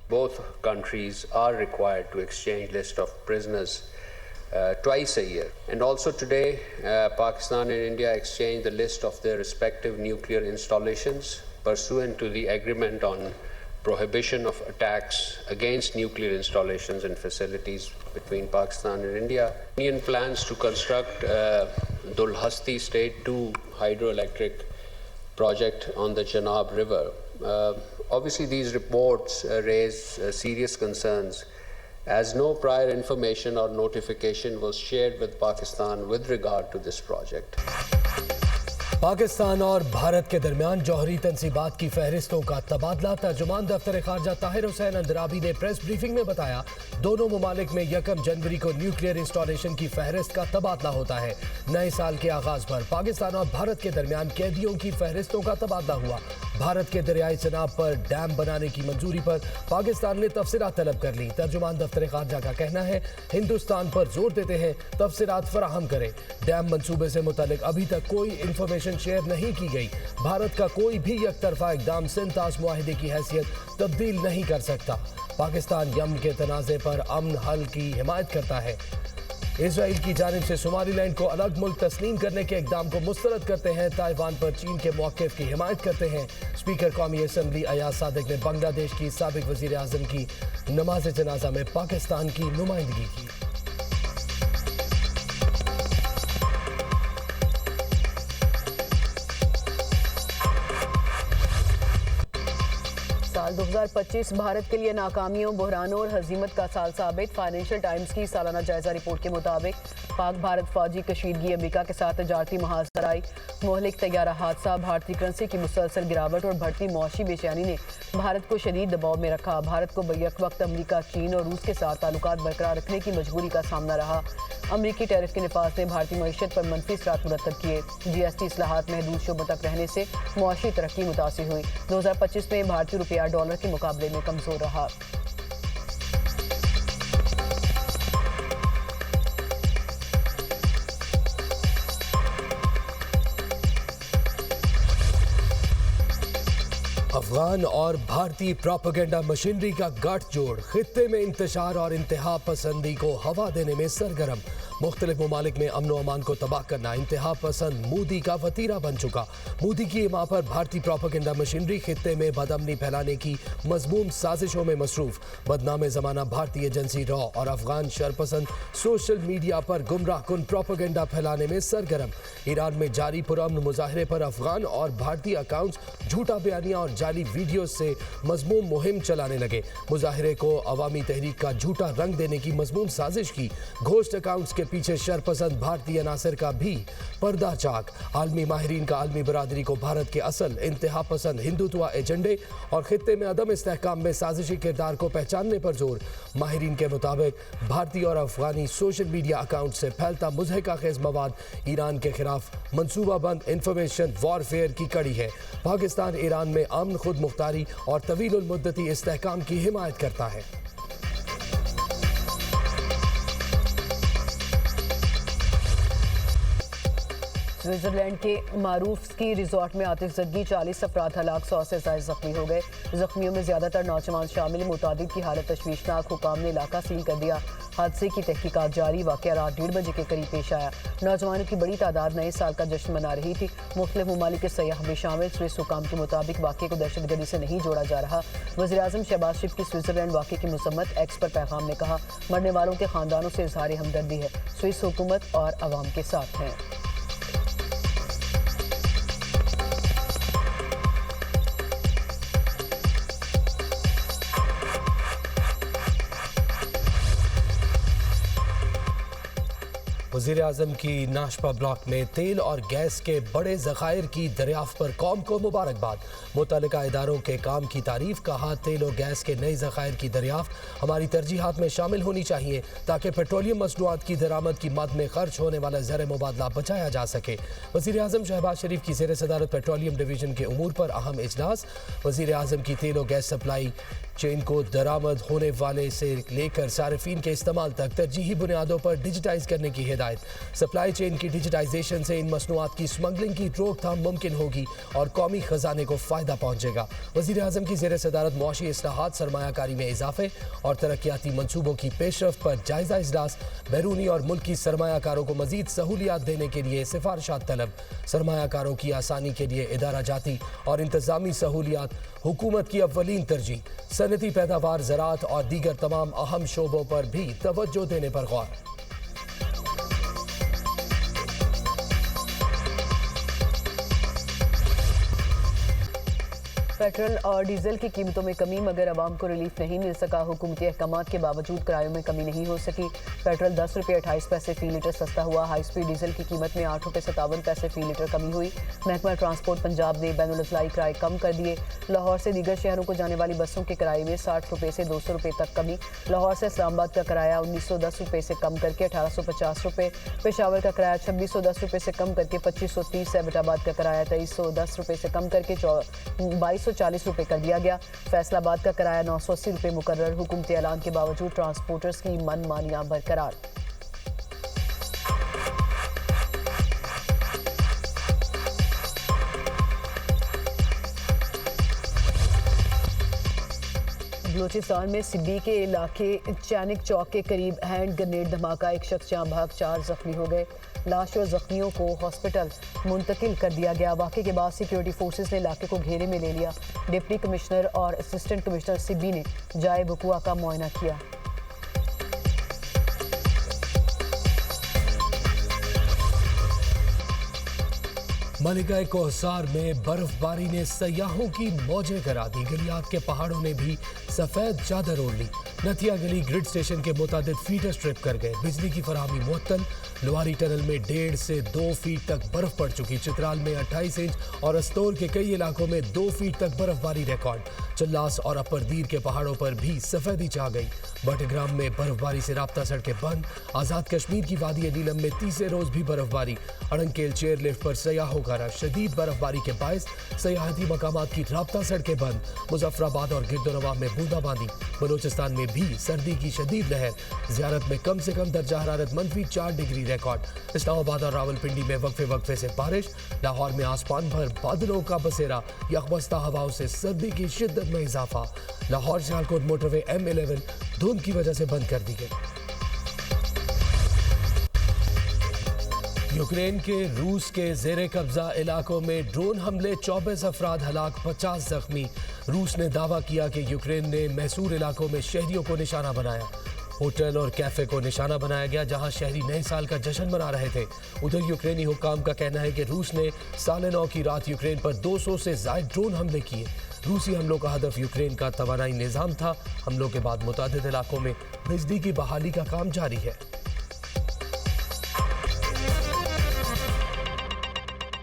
both countries are required to exchange list of prisoners twice a year. And also today, Pakistan and India exchanged the list of their respective nuclear installations pursuant to the agreement on prohibition of attacks against nuclear installations and facilities between Pakistan and India. Indian plans to construct Dulhasti State 2 hydroelectric project on the Chenab River. Obviously, these reports raise serious concerns as no prior information or notification was shared with Pakistan with regard to this project. Pakistan और भारत के दरमियान जौहरी तंसीबात की फहरिस्तों का तबादला। तर्जुमान दफ्तर खारजा ताहिर हुसैन अंदराबी ने press briefing में बताया, दोनों ममालिक में 1 जनवरी को न्यूक्लियर इंस्टॉलेशन की फहरिस्त का तबादला होता है। नए साल के आगाज पर पाकिस्तान और भारत के दरमियान कैदियों की फहरिस्तों का तबादला हुआ। भारत के दरियाई चनाब पर डैम बनाने की मंजूरी पर पाकिस्तान ने तफसीलात तलब कर ली। तर्जुमान दफ्तर खारजा का कहना है, हिंदुस्तान पर जोर देते हैं तफसीलात फराहम करें। डैम मंसूबे से मुतालिक अभी तक कोई इंफॉर्मेशन शेयर नहीं की गई। भारत का कोई भी एकतरफा इकदाम सिंतास मुआहिदे की हैसियत तब्दील नहीं कर सकता। पाकिस्तान यमन के तनाज़े पर अमन हल की हिमायत करता है। इसराइल की जानिब से सोमालीलैंड को अलग मुल्क तस्लीम करने के इकदाम को मुस्तरद करते हैं। ताइवान पर चीन के मौक़िफ़ की हिमायत करते हैं। स्पीकर कौमी असम्बली अयाज सादिक ने बांग्लादेश की साबिक वज़ीर आज़म की नमाज जनाजा में पाकिस्तान की नुमाइंदगी की। साल 2025 भारत के लिए नाकामियों, बहरानों और हजीमत का साल साबित। फाइनेंशियल टाइम्स की सालाना जायजा रिपोर्ट के मुताबिक पाक भारत फौजी कशीदगी, अमेरिका के साथ तजारती महाज तराई, मोहलिक तैयारा हादसा, भारतीय करेंसी की मुसलसल गिरावट और बढ़ती मौशी बेचैनी ने भारत को शदीद दबाव में रखा। भारत को बैक वक्त अमेरिका, चीन और रूस के साथ ताल्लुकात बरकरार रखने की मजबूरी का सामना रहा। अमरीकी टैरिफ के नफाज ने भारतीय मईशत पर मनफी असरात मुरतब किए। GST इस्लाहात महदूद शोबों तक रहने से मुआशी तरक्की मुतासिर हुई। 2025 में भारतीय रुपया डॉलर के मुकाबले में कमजोर रहा। अफगान और भारतीय प्रोपेगेंडा मशीनरी का गठजोड़ खित्ते में इंतशार और इंतहा पसंदी को हवा देने में सरगर्म। मुख्तलिफ ममालिक में अमन व अमान को तबाह करना इंतहा पसंद मोदी का वतीरा बन चुका। मोदी की इमा पर भारतीय प्रोपेगेंडा मशीनरी खित्ते में बदअमनी फैलाने की मजमूम साजिशों में मसरूफ। बदनाम ज़माना भारतीय एजेंसी रॉ और अफगान शरपसंद सोशल मीडिया पर गुमराह कुन प्रोपेगेंडा फैलाने में सरगर्म। ईरान में जारी पुरअमन मुजाहरे पर अफगान और भारतीय अकाउंट्स झूठा बयानिया और जाली वीडियो से मजमूम मुहिम चलाने लगे। मुजाहरे को अवामी तहरीक का झूठा रंग देने की मजमूम साजिश की। घोस्ट अकाउंट्स के पीछे शरपसंद भारतीय अनासर का भी पर्दा चाक। आलमी माहिरीन का आलमी बरादरी को भारत के असल इंतहा पसंद हिंदुत्व एजेंडे और खित्ते में अदम इस्तेहकाम में साजिशी किरदार को पहचानने पर जोर। माहिरीन के मुताबिक भारतीय और अफगानी सोशल मीडिया अकाउंट से फैलता मुज़हिका खेज मवाद ईरान के खिलाफ मनसूबाबंद इंफॉर्मेशन वॉरफेयर की कड़ी है। पाकिस्तान ईरान में अमन, खुद मुख्तारी और तवील मुद्दती इस्तेहकाम की हिमायत करता है। स्विट्जरलैंड के मारूफ स्की रिजॉर्ट में आतिश ज़दगी, 40 अफराद हलाक, 100 से ज़ायद जख्मी हो गए। जख्मियों में ज़्यादातर नौजवान शामिल। मुतादिद की हालत तशवीशनाक। हुकाम ने इलाका सील कर दिया। हादसे की तहकीकात जारी। वाक़या रात 1:30 बजे के करीब पेश आया। नौजवानों की बड़ी तादाद नए साल का जश्न मना रही थी। मुख्तलिफ ममालिक के सयाह भी शामिल। स्विस हुकाम के मुताबिक वाक़े को दहशतगर्दी से नहीं जोड़ा जा रहा। वज़ीर आज़म शहबाज शरीफ की स्विट्जरलैंड वाक़े की मसम्मत। एक्स पर पैगाम ने कहा, मरने वालों के ख़ानदानों से इज़हार हमदर्दी है। स्विस हुकूमत और अवाम के साथ हैं। वज़ीर आज़म की नाशपा ब्लॉक में तेल और गैस के बड़े ज़खायर की दरियाफ्त पर कौम को मुबारकबाद। मुतल्लिका इदारों के काम की तारीफ। कहा, तेल और गैस के नए ज़खायर की दरियाफ्त हमारी तरजीहात में शामिल होनी चाहिए ताकि पेट्रोलियम मसनूआत की दरामद की मद में खर्च होने वाला ज़र मुबादला बचाया जा सके। वज़ीर आज़म शहबाज शरीफ की ज़ेर सदारत पेट्रोलियम डिवीज़न के उमूर पर अहम इजलास। वज़ीर आज़म की तेल और गैस सप्लाई चेन को दरामद होने वाले से लेकर सार्फिन के इस्तेमाल तक तरजीही बुनियादों पर डिजिटाइज करने की हिदायत। सप्लाई चेन की डिजिटाइजेशन से इन मसनूआत की स्मगलिंग की रोकथाम मुमकिन होगी और कौमी खजाने को फ़ायदा पहुँचेगा। वज़ीर आज़म की ज़ेर सदारत मुआशी इस्लाहात, सरमायाकारी में इजाफे और तरक्याती मनसूबों की पेशरफ पर जायजा इजलास। बैरूनी और मुल्की सरमायाकारों को मजीद सहूलियात देने के लिए सिफारिशात तलब। सरमायाकारों की आसानी के लिए इदारा जाती और इंतजामी सहूलियात हुकूमत की अव्वलीन तरजीह। सनती पैदावार, ज़राअत और दीगर तमाम अहम शोबों पर भी तवज्जो देने पर गौर। पेट्रोल और डीजल की कीमतों में कमी, मगर आवाम को रिलीफ नहीं मिल सका। हुकूमती अहकामात के बावजूद किरायों में कमी नहीं हो सकी। पेट्रोल 10 रुपये 28 पैसे फी लीटर सस्ता हुआ। हाई स्पीड डीजल की कीमत में 8 रुपये 57 पैसे फी लीटर कमी हुई। महकमा ट्रांसपोर्ट पंजाब ने बैनुल अज़लाई किराए कम कर दिए। लाहौर से दीगर शहरों को जाने वाली बसों के किराए में 60 रुपये से 200 रुपये तक कमी। लाहौर से इस्लामाबाद का किराया 1910 रुपये से कम करके 1850 रुपये, पेशावर का किराया 2610 रुपये से कम करके 2530, एबटाबाद का किराया 2310 रुपये से कम करके 2240 रुपये कर दिया गया। फैसलाबाद का किराया 980 रुपये मुकर्रर। हुकूमती ऐलान के बावजूद ट्रांसपोर्टर्स की मनमानियां बरकरार। बलूचिस्तान में सिब्बी के इलाके चैनिक चौक के करीब हैंड ग्रेनेड धमाका, एक शख्स जहां भाग 4 जख्मी हो गए। लाश और जख्मियों को हॉस्पिटल मुंतकिल कर दिया गया। वाक़े के बाद सिक्योरिटी फोर्सेस ने इलाके को घेरे में ले लिया। डिप्टी कमिश्नर और असिस्टेंट कमिश्नर सिब्बी ने जाए वक़ुआ का मुआयना किया। मलिका कोहसार में बर्फबारी ने सयाहों की मौजें करा दी। गलियात के पहाड़ों ने भी सफेद चादर ओढ़ ली। नथिया गली ग्रिड स्टेशन के मुतादिद फीडर स्ट्रिप कर गए। बिजली की फराहमी मुअत्तल। लोहारी टनल में 1.5 से 2 फीट तक बर्फ पड़ चुकी। चित्राल में 28 इंच और अस्तोर के कई इलाकों में 2 फीट तक बर्फबारी रिकॉर्ड। चल्लास और अपर दीर के पहाड़ों पर भी सफेदी छा गई। बटग्राम में बर्फबारी से राब्ता सड़कें बंद। आज़ाद कश्मीर की वादी नीलम में तीसरे रोज भी बर्फबारी। अड़ंकेल चेयरलिफ्ट पर सयाहों का रश। शदीद बर्फबारी के बायस सयाहती मकामात की राब्ता सड़कें बंद। मुजफ्फराबाद और गिरदोनवा में बूंदाबांदी। बलूचिस्तान में भी सर्दी की शदीद लहर। ज़ियारत में कम से कम दर्जा हरारत -4 डिग्री रिकॉर्ड। इस्लामाबाद और रावलपिंडी में वक्फे वक्फे से बारिश। लाहौर में आसमान भर बादलों का बसेरा। यकबस्ता हवाओं से सर्दी की शिद्दत में इजाफा। लाहौर सियालकोट मोटरवे M11 धुंध की वजह से बंद कर दी गई। यूक्रेन के रूस के जेर कब्जा इलाकों में ड्रोन हमले, 24 अफराद हलाक, 50 जख्मी। रूस ने दावा किया कि यूक्रेन ने मैसूर इलाकों में शहरियों को निशाना बनाया। होटल और कैफे को निशाना बनाया गया जहां शहरी नए साल का जश्न मना रहे थे। उधर यूक्रेनी हुक्काम का कहना है कि रूस ने साल 9 की रात यूक्रेन पर 200 से ज़ायद ड्रोन हमले किए। रूसी हमलों का हदफ यूक्रेन का तवानाई निज़ाम था। हमलों के बाद मुतादिद इलाकों में बिजली की बहाली का काम जारी है।